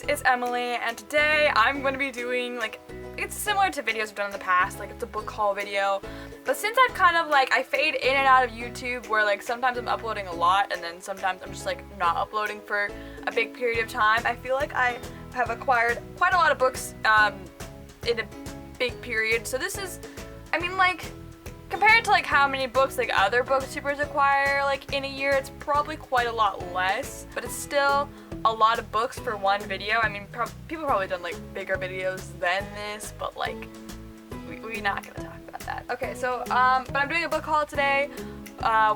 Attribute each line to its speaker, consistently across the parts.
Speaker 1: It's Emily, and today I'm going to be doing, it's similar to videos I've done in the past, it's a book haul video, but since I've kind of, I fade in and out of YouTube where, sometimes I'm uploading a lot, and then sometimes I'm just, not uploading for a big period of time, I feel like I have acquired quite a lot of books, in a big period, so this is, compared to, how many books, other booktubers acquire, in a year, it's probably quite a lot less, but it's still a lot of books for one video. People probably done bigger videos than this, but we're not gonna talk about that. Okay, so but I'm doing a book haul today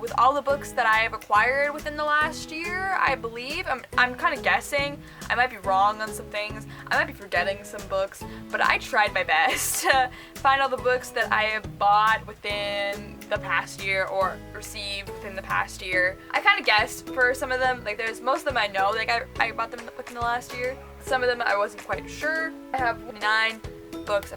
Speaker 1: with all the books that I have acquired within the last year, I believe. I'm kind of guessing. I might be wrong on some things. I might be forgetting some books, but I tried my best to find all the books that I have bought within the past year or received within the past year. I kind of guessed for some of them. There's most of them I know, I bought them within the last year. Some of them I wasn't quite sure. I have 29 books.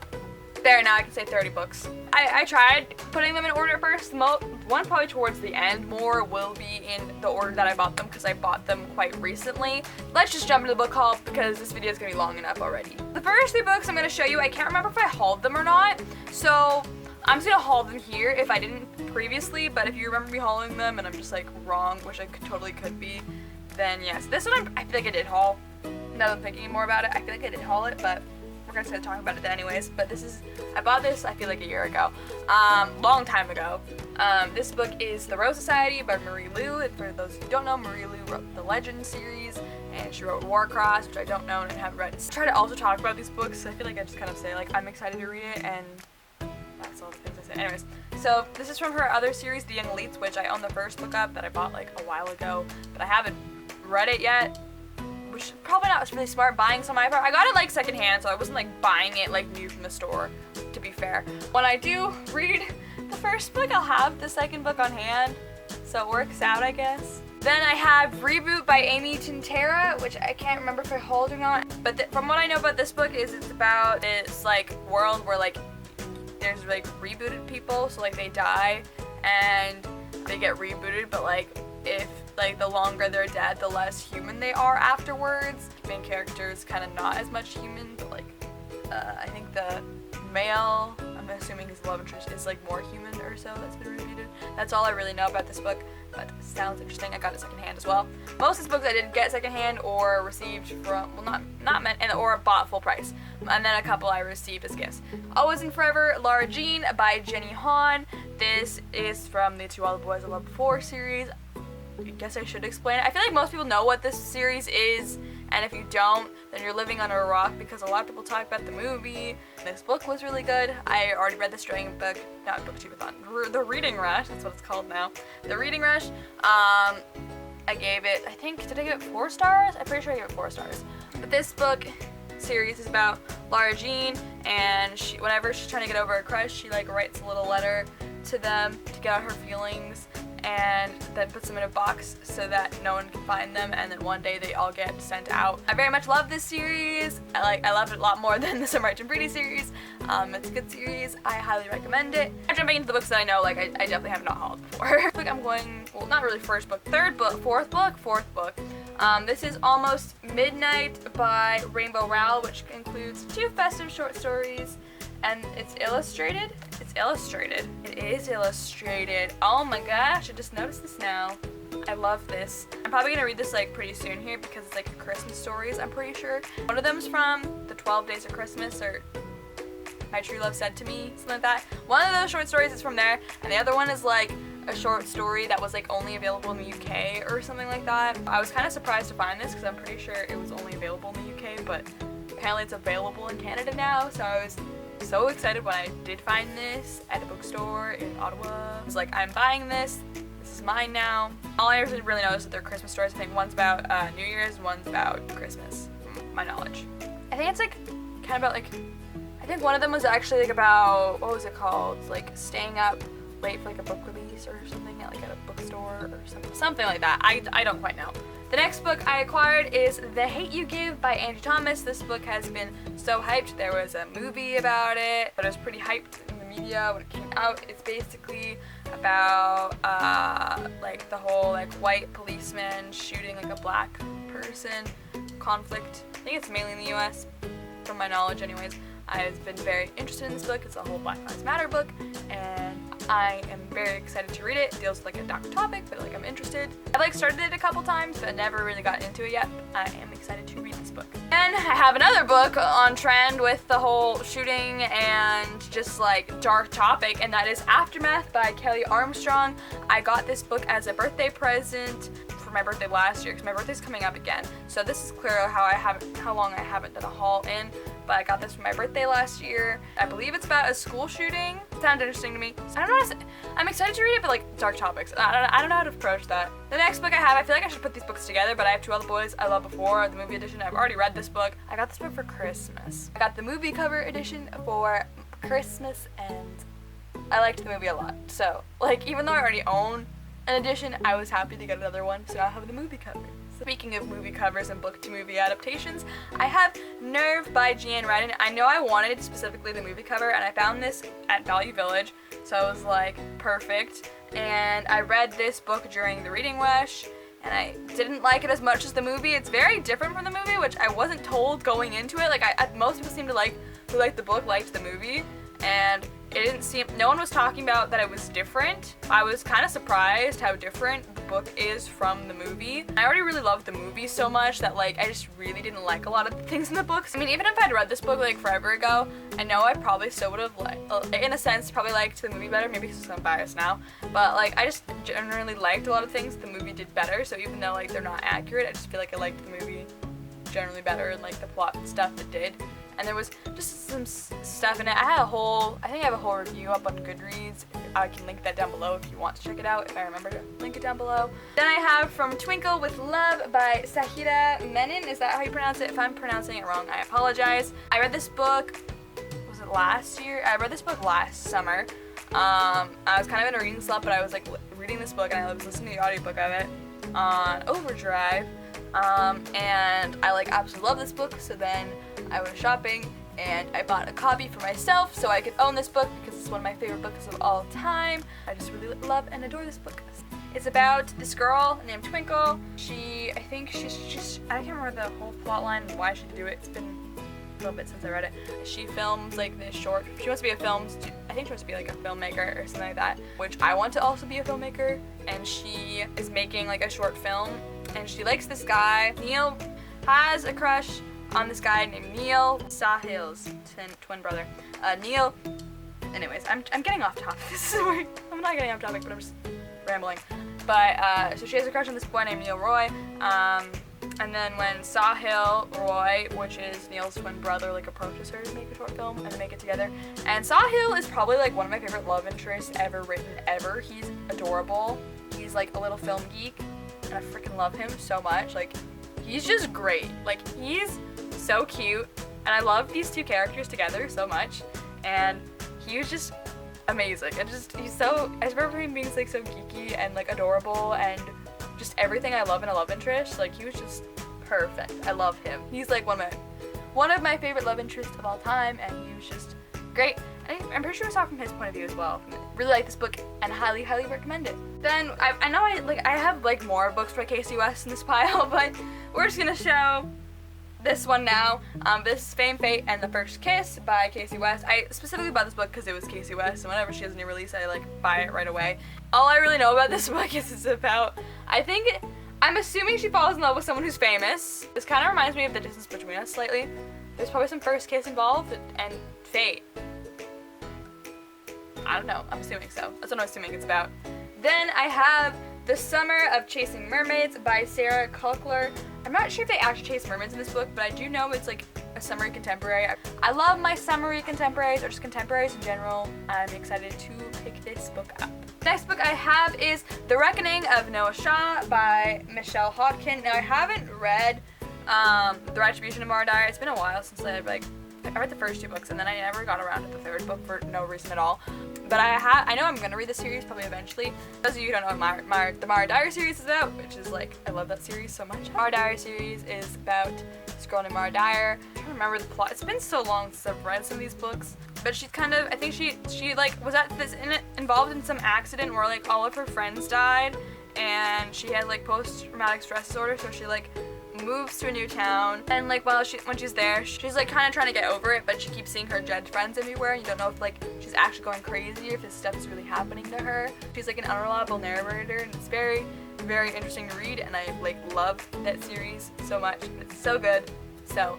Speaker 1: There, now I can say 30 books. I tried putting them in order first. One probably towards the end. More will be in the order that I bought them because I bought them quite recently. Let's just jump into the book haul because this video is going to be long enough already. The first 3 books I'm going to show you, I can't remember if I hauled them or not. So I'm just going to haul them here if I didn't previously, but if you remember me hauling them and I'm just wrong, which I totally could be, then yes. This one I feel like I did haul. Now that I'm thinking more about it, I feel like I did haul it, but we're gonna talk about it anyways. But I bought this I feel like a year ago, long time ago. This book is The Rose Society by Marie Lu, and for those who don't know, Marie Lu wrote the Legend series, and she wrote Warcross, which I don't know and haven't read. I try to also talk about these books, so I feel like I just kind of say I'm excited to read it, and that's all the things I say. Anyways, so this is from her other series, The Young Elites, which I own the first book of that I bought a while ago, but I haven't read it yet. Which is probably not really smart buying some on my part. I got it secondhand, so I wasn't buying it new from the store, to be fair. When I do read the first book, I'll have the second book on hand, so it works out, I guess. Then I have Reboot by Amy Tintera, which I can't remember if I hold or not. But from what I know about this book is it's about this world where there's rebooted people, so they die and they get rebooted, but if the longer they're dead, the less human they are afterwards. The main character is kind of not as much human, but I think the male, I'm assuming his love interest is more human or so that's been rebooted. That's all I really know about this book, but it sounds interesting. I got it secondhand as well. Most of these books I did get secondhand or received from, well, not meant, or bought full price. And then a couple I received as gifts. Always and Forever, Lara Jean by Jenny Han. This is from the To All the Boys I Loved Before series. I guess I should explain it. I feel like most people know what this series is, and if you don't, then you're living under a rock because a lot of people talk about the movie. This book was really good. I already read this during BookTubeathon. The Reading Rush, that's what it's called now. The Reading Rush. I gave it, did I give it 4 stars? I'm pretty sure I gave it 4 stars. But this book series is about Lara Jean, and whenever she's trying to get over a crush, she writes a little letter to them to get out her feelings, and then puts them in a box so that no one can find them, and then one day they all get sent out. I very much love this series. I loved it a lot more than the Summer Arch and Brady series. It's a good series. I highly recommend it. Jumping into the books that I know, I definitely have not hauled before. I'm going, well, not really first book, third book, fourth book. This is Almost Midnight by Rainbow Rowell, which includes 2 festive short stories, and it's illustrated. It is illustrated. Oh my gosh, I just noticed this now. I love this. I'm probably gonna read this pretty soon here because it's Christmas stories, I'm pretty sure. One of them's from The 12 Days of Christmas, or My True Love Said to Me, something like that. One of those short stories is from there, and the other one is a short story that was only available in the UK or something like that. I was kind of surprised to find this because I'm pretty sure it was only available in the UK, but apparently it's available in Canada now, so I was so excited when I did find this at a bookstore in Ottawa. I was I'm buying this. This is mine now. All I really know is that they're Christmas stories. I think one's about New Year's, one's about Christmas, from my knowledge. I think it's kind of about I think one of them was actually about, what was it called? Staying up late for a book release or something at a bookstore or something like that. I don't quite know. The next book I acquired is The Hate U Give by Angie Thomas. This book has been so hyped. There was a movie about it, but it was pretty hyped in the media when it came out. It's basically about the whole white policeman shooting a black person conflict. I think it's mainly in the US, from my knowledge anyways. I've been very interested in this book. It's a whole Black Lives Matter book, and I am very excited to read it. It deals with like a dark topic, but like I'm interested. I've like started it a couple times, but never really gotten into it yet. I am excited to read this book. And I have another book on trend with the whole shooting and just like dark topic, and that is Aftermath by Kelly Armstrong. I got this book as a birthday present for my birthday last year, because my birthday's coming up again. So this is clearly how long I haven't done a haul in. But I got this for my birthday last year. I believe it's about a school shooting. Sounds interesting to me. I don't know how to say. I'm excited to read it, but like dark topics. I don't know how to approach that. The next book I have, I feel like I should put these books together, but I have Two Other Boys I Loved Before, the movie edition. I've already read this book. I got this book for Christmas. I got the movie cover edition for Christmas, and I liked the movie a lot. So like, even though I already own an edition, I was happy to get another one, so now I have the movie cover. Speaking of movie covers and book to movie adaptations, I have Nerve by Jeanne Redden. I know I wanted specifically the movie cover, and I found this at Value Village, so I was like, perfect. And I read this book during the reading rush, and I didn't like it as much as the movie. It's very different from the movie, which I wasn't told going into it. Like, most people seem to like, who liked the book, liked the movie, and it didn't seem, no one was talking about that it was different. I was kind of surprised how different the book is from the movie. I already really loved the movie so much that like I just really didn't like a lot of the things in the books. I mean, even if I'd read this book like forever ago, I know I probably still would have in a sense, probably liked the movie better, maybe because I'm biased now. But like, I just generally liked a lot of things the movie did better, so even though like they're not accurate, I just feel like I liked the movie generally better, and like the plot and stuff it did. And there was just some stuff in it. I have a whole review up on Goodreads. I can link that down below if you want to check it out, if I remember to link it down below. Then I have From Twinkle with Love by Sahida Menon. Is that how you pronounce it? If I'm pronouncing it wrong, I apologize. I read this book, was it last year? I read this book last summer. I was kind of in a reading slump, but I was like reading this book, and I was listening to the audiobook of it on Overdrive. And I like absolutely love this book, so then I was shopping and I bought a copy for myself so I could own this book because it's one of my favorite books of all time. I just really love and adore this book. It's about this girl named Twinkle. I can't remember the whole plot line and why she did it. It's been a little bit since I read it. She films like this short, she wants to be I think she wants to be like a filmmaker or something like that, which I want to also be a filmmaker, and she is making like a short film, and she likes this guy. Neil has a crush on this guy named Neil, Sahil's twin brother. Neil, anyways, I'm getting off topic. This is weird. I'm not getting off topic, but I'm just rambling. But, so she has a crush on this boy named Neil Roy, and then when Sahil Roy, which is Neil's twin brother, like approaches her to make a short film and they make it together. And Sahil is probably like one of my favorite love interests ever written ever. He's adorable. He's like a little film geek, and I freaking love him so much. Like, he's just great. Like, he's so cute, and I love these two characters together so much, and he was just amazing. And I remember him being like so geeky and like adorable and just everything I love in a love interest. Like, he was just perfect. I love him. He's like one of my favorite love interests of all time, and he was just great. I'm pretty sure I saw from his point of view as well. Really like this book and highly, highly recommend it. Then I know I have like more books by Casey West in this pile, but we're just gonna show this one now. This is Fame, Fate, and the First Kiss by Casey West. I specifically bought this book because it was Casey West, and whenever she has a new release, I like buy it right away. All I really know about this book is it's about, I'm assuming she falls in love with someone who's famous. This kind of reminds me of The Distance Between Us slightly. There's probably some first kiss involved, and fate. I don't know, I'm assuming so. That's what I'm assuming it's about. Then I have The Summer of Chasing Mermaids by Sarah Kulkler. I'm not sure if they actually chase mermaids in this book, but I do know it's like a summery contemporary. I love my summery contemporaries, or just contemporaries in general. I'm excited to pick this book up. Next book I have is The Reckoning of Noah Shaw by Michelle Hodkin. Now, I haven't read The Retribution of Mara Dyer. It's been a while since I read the first two books, and then I never got around to the third book for no reason at all. But I know I'm gonna read the series probably eventually. Those of you who don't know what the Mara Dyer series is about, which is like, I love that series so much. Mara Dyer series is about this girl named Mara Dyer. I can't remember the plot. It's been so long since I've read some of these books. But she's kind of, I think she like was involved in some accident where like all of her friends died, and she had like post-traumatic stress disorder, so she like moves to a new town, and like when she's there, she's like kind of trying to get over it, but she keeps seeing her dead friends everywhere, and you don't know if like she's actually going crazy or if this stuff is really happening to her. She's like an unreliable narrator, and it's very, very interesting to read, and I like love that series so much. It's so good. So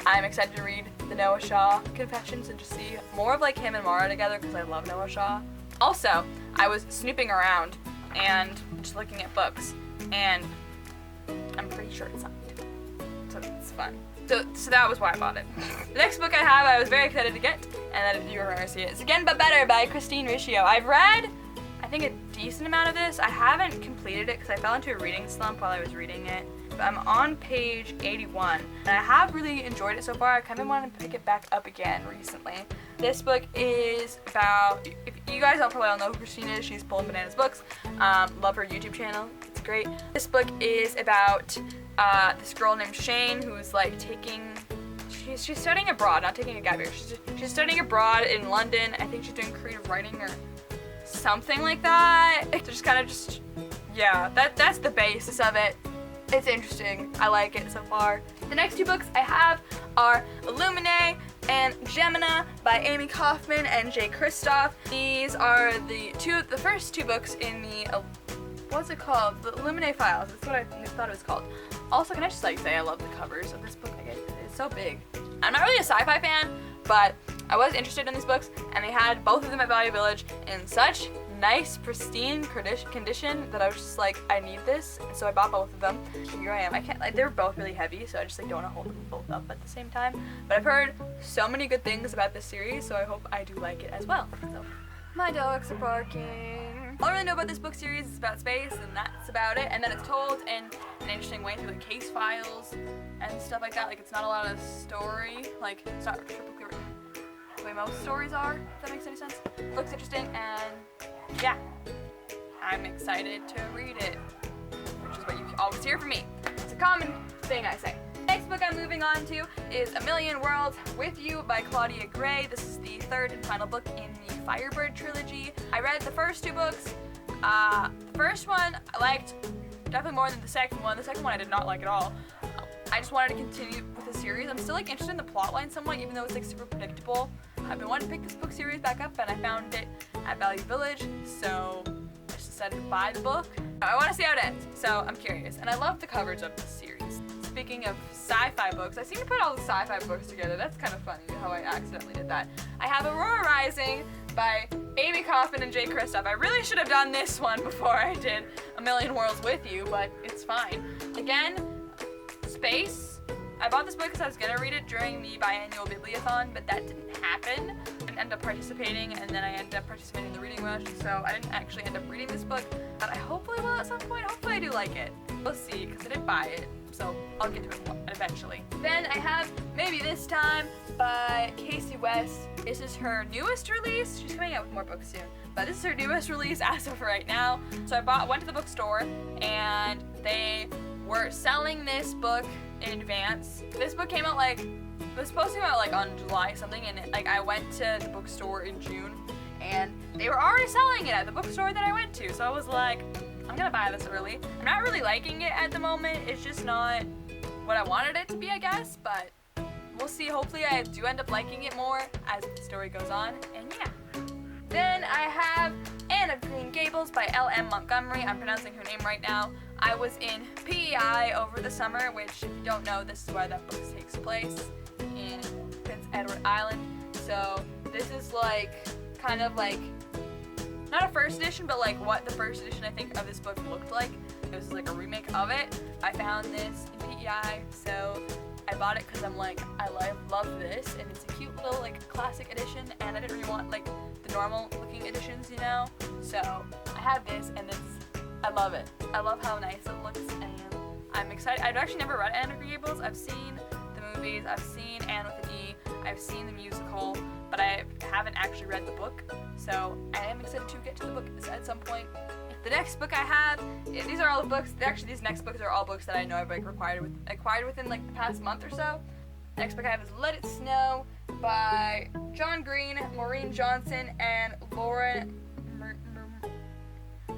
Speaker 1: I'm excited to read the Noah Shaw Confessions and just see more of like him and Mara together, because I love Noah Shaw. Also, I was snooping around and just looking at books, and I'm pretty sure it's signed, so it's fun. So that was why I bought it. The next book I have, I was very excited to get, and that if you remember see it, is Again But Better by Christine Riccio. I've read, I think, a decent amount of this. I haven't completed it because I fell into a reading slump while I was reading it. But I'm on page 81, and I have really enjoyed it so far. I kind of wanted to pick it back up again recently. This book is about, if you guys all probably all know who Christine is, she's Pulling Bananas Books. Love her YouTube channel, it's great. This book is about this girl named Shane who's like she's studying abroad, not taking a gap year. She's studying abroad in London. I think she's doing creative writing or something like that. It's just kind of yeah, that's the basis of it. It's interesting. I like it so far. The next two books I have are Illuminae and Gemina by Amy Kaufman and Jay Kristoff. These are the first two books in the, what's it called? The Illuminae Files. That's what I thought it was called. Also, can I just like say I love the covers of this book? It's so big. I'm not really a sci-fi fan, but I was interested in these books, and they had both of them at Value Village in such nice, pristine condition that I was just like, I need this, and so I bought both of them. Here I am. I can't, like, they were both really heavy, so I just like don't want to hold them both up at the same time. But I've heard so many good things about this series, so I hope I do like it as well. So, my dogs are barking. All I really know about this book series is about space, and that's about it. And then it's told in an interesting way through the case files and stuff like that. Like, it's not a lot of story. Like, it's not typically written the way most stories are, if that makes any sense. Looks interesting, and yeah, I'm excited to read it, which is what you always hear from me. It's a common thing I say. Next book I'm moving on to is A Million Worlds With You by Claudia Gray. This is the third and final book in the Firebird trilogy. I read the first two books. The first one I liked definitely more than the second one. The second one I did not like at all. I just wanted to continue with the series. I'm still like interested in the plotline somewhat, even though it's like super predictable. I've been wanting to pick this book series back up, and I found it at Value Village, so I just decided to buy the book. I want to see how it ends, so I'm curious. And I love the covers of this series. Speaking of sci-fi books, I seem to put all the sci-fi books together. That's kind of funny how I accidentally did that. I have Aurora Rising by Amy Kaufman and Jay Kristoff. I really should have done this one before I did A Million Worlds With You, but it's fine. Again, space. I bought this book because I was going to read it during the biannual Bibliothon, but that didn't happen. I didn't end up participating, and then I ended up participating in the reading rush, so I didn't actually end up reading this book, but I hopefully will at some point. Hopefully I do like it. We'll see, because I didn't buy it, so I'll get to it eventually. Then I have Maybe This Time by Casey West. This is her newest release. She's coming out with more books soon, but this is her newest release as of right now. So I went to the bookstore, and they were selling this book in advance. This book came out it was supposed to come out like on July something, and like I went to the bookstore in June, and they were already selling it at the bookstore that I went to. So I was like, I'm gonna buy this early. I'm not really liking it at the moment. It's just not what I wanted it to be, I guess, but we'll see. Hopefully I do end up liking it more as the story goes on, and yeah. Then I have Anne of Green Gables by L.M. Montgomery. I'm pronouncing her name right now. I was in PEI over the summer, which, if you don't know, this is where that book takes place, in Prince Edward Island. So this is like, kind of like, not a first edition, but like what the first edition, I think, of this book looked like. It was like a remake of it. I found this in PEI, so I bought it because I'm like, I love this, and it's a cute little like classic edition, and I didn't really want like the normal looking editions, you know? So I have this, and I love it. I love how nice it looks, and I'm excited. I've actually never read Anne of Green Gables. I've seen the movies, I've seen Anne with an E, I've seen the musical, but I haven't actually read the book, so I am excited to get to the book at some point. The next book I have, these are all the books, actually these next books are all books that I know I've like acquired within like the past month or so. The next book I have is Let It Snow by John Green, Maureen Johnson, and Lauren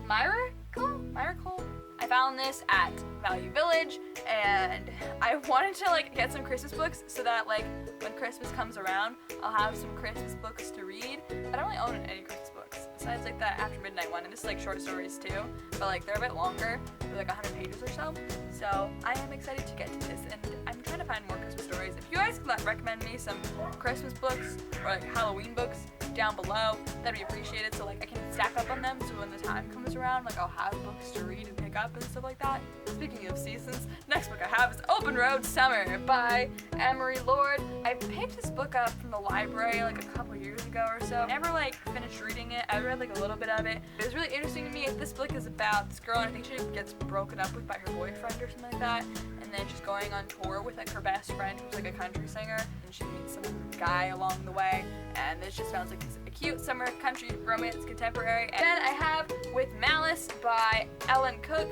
Speaker 1: Myracle? I found this at Value Village, and I wanted to like get some Christmas books so that like when Christmas comes around, I'll have some Christmas books to read. I don't really own any Christmas books besides like that After Midnight one, and this is like short stories too, but like they're a bit longer, they're like 100 pages or so. So I am excited to get to this, and I'm trying to find more Christmas stories. If you guys could recommend me some Christmas books or like Halloween books down below, that'd be appreciated, so like I can stack up on them, so when the time comes around, like I'll have books to read and pick up and stuff like that. Speaking of seasons, next book I have is Open Road Summer by Emery Lord. I picked this book up from the library like a couple years ago or so. I never like finished reading it. I read like a little bit of it. It was really interesting to me. This book is about this girl, and I think she gets broken up with by her boyfriend or something like that, and then she's going on tour with like her best friend who's like a country singer, and she meets some guy along the way, and this just sounds like a cute summer country romance contemporary. And then I have With Malice by Eileen Cook.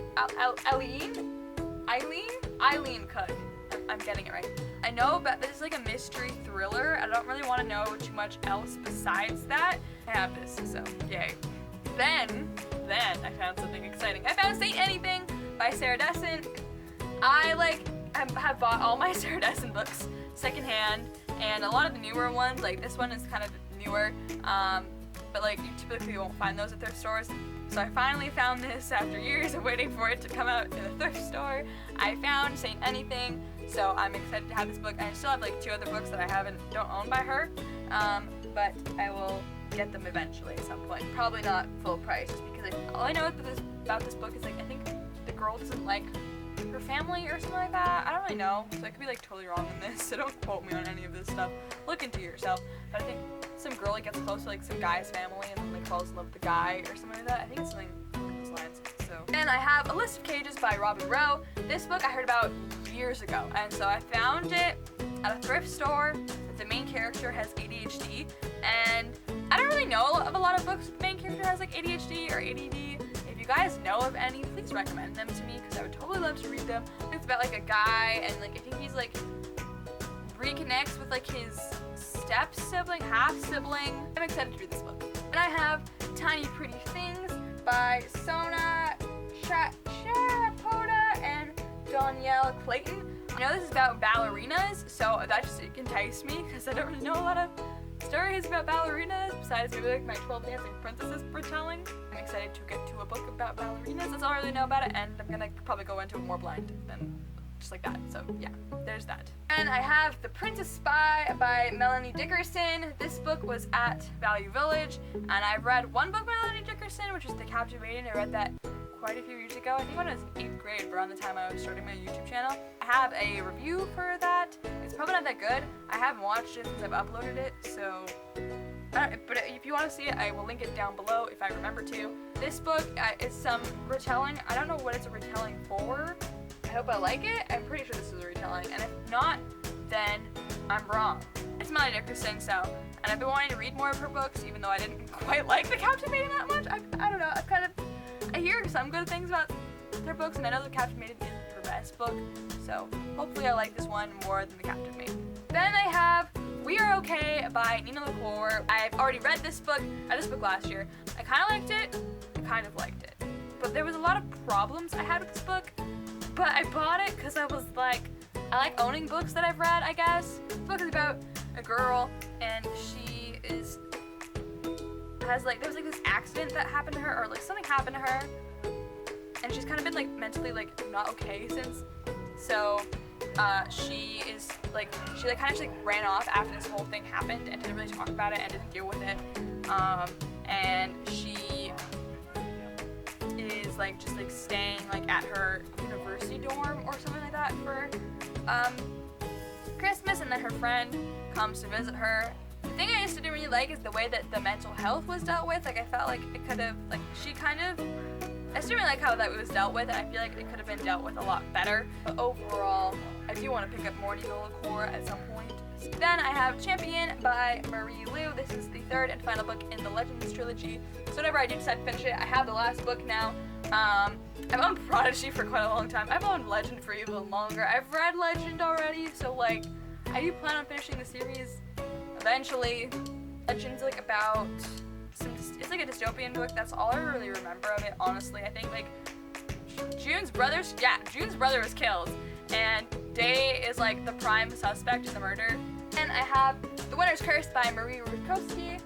Speaker 1: Eileen Cook. I'm getting it right. I know, but this is like a mystery thriller. I don't really want to know too much else besides that. I have this, so yay. Then I found something exciting. I found Saint Anything by Sarah Dessen. I have bought all my Sarah Dessen books secondhand, and a lot of the newer ones, like this one is kind of newer, but like you typically won't find those at thrift stores. So I finally found this after years of waiting for it to come out in a thrift store. I found Saint Anything, so I'm excited to have this book. And I still have like 2 other books that I don't own by her, but I will get them eventually at some point. Probably not full price, just because all I know about this book is like I think the girl doesn't like her family or something like that. I don't really know, so I could be like totally wrong in this, so don't quote me on any of this stuff. Look into it yourself. But I think some girl like gets close to like some guy's family and then like falls in love with the guy or something like that. I think it's something along those lines. So then I have A List of Cages by Robin Rowe. This book I heard about years ago, and so I found it at a thrift store. The main character has ADHD, and I don't really know of a lot of books with the main character has like ADHD or ADD. If you guys know of any, please recommend them to me, because I would totally love to read them. It's about like a guy, and like I think he's like reconnects with like his step sibling, half sibling. I'm excited to read this book. And I have Tiny Pretty Things by Sona Sharapova and Danielle Clayton. I know this is about ballerinas, so that just enticed me because I don't really know a lot of stories about ballerinas besides maybe like my 12 Dancing Princesses retelling. I'm excited to get to a book about ballerinas. That's all I really know about it, and I'm gonna probably go into it more blind than just like that. So yeah, there's that. And I have The Princess Spy by Melanie Dickerson. This book was at Value Village, and I've read one book by Melanie Dickerson, which is The Captive Maiden. I read that quite a few years ago. I think when I was in 8th grade, around the time I was starting my YouTube channel. I have a review for that. It's probably not that good. I haven't watched it since I've uploaded it, so but if you want to see it, I will link it down below if I remember to. This book is some retelling. I don't know what it's a retelling for. I hope I like it. I'm pretty sure this is a retelling, and if not, then I'm wrong. It's Melanie Dickerson, so, and I've been wanting to read more of her books, even though I didn't quite like The Captive Maiden that much. I don't know, I hear some good things about their books, and I know The Captive Maiden isn't her best book, so hopefully I like this one more than The Captive Maiden. Then I have We Are Okay by Nina LaCour. I've already read this book. I read this book last year. I kind of liked it. But there was a lot of problems I had with this book. But I bought it because I was like, I like owning books that I've read, I guess. This book is about a girl, and she there was like this accident that happened to her, or like something happened to her, and she's kind of been like mentally like not okay since. So she kind of just ran off after this whole thing happened and didn't really talk about it and didn't deal with it. And she is just staying at her university dorm or something like that for Christmas, and then her friend comes to visit her. The thing I just didn't really like is the way that the mental health was dealt with. I felt like it could have, I just didn't really like how that was dealt with, and I feel like it could have been dealt with a lot better. But overall, I do want to pick up more Nina LaCour at some point. Then I have Champion by Marie Lu. This is the third and final book in the Legends trilogy. So whenever I do decide to finish it, I have the last book now. I've owned Prodigy for quite a long time. I've owned Legend for even longer. I've read Legend already, so I do plan on finishing the series eventually. Legend's about it's a dystopian book. That's all I really remember of it, honestly. I think June's brother was killed, and Day is like the prime suspect in the murder. And I have The Winter's Curse by Marie Rutkovsky.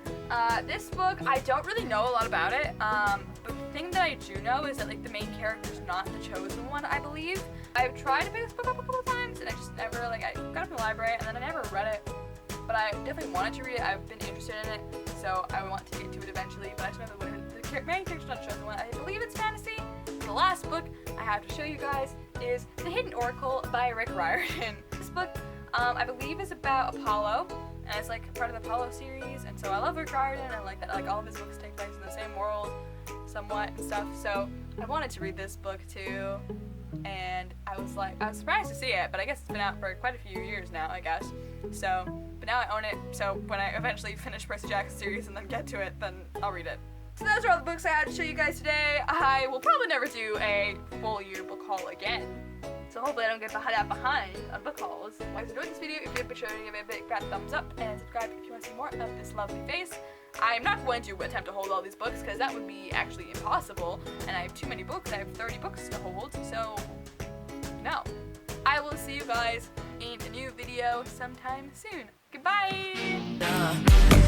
Speaker 1: This book, I don't really know a lot about it, but the thing that I do know is that like the main character's not the chosen one, I believe. I've tried to pick this book up a couple of times, and I just never, like, I got it from the library, and then I never read it, but I definitely wanted to read it. I've been interested in it, so I want to get to it eventually, but I just know the main character's not the chosen one. I believe it's fantasy. The last book I have to show you guys is The Hidden Oracle by Rick Riordan. This book, I believe, is about Apollo, and it's like part of the Apollo series, and so I love Rick Riordan, and like that, like all of his books take place in the same world, somewhat and stuff. So I wanted to read this book too, and I was surprised to see it, but I guess it's been out for quite a few years now, I guess. So, but now I own it. So when I eventually finish Percy Jackson series and then get to it, then I'll read it. So those are all the books I had to show you guys today. I will probably never do a full year book haul again, so hopefully I don't get that behind on book hauls. If you guys enjoyed this video, if you did, be sure to give it a big fat thumbs up and subscribe if you want to see more of this lovely face. I'm not going to attempt to hold all these books because that would be actually impossible, and I have too many books. I have 30 books to hold, so no. I will see you guys in a new video sometime soon. Goodbye!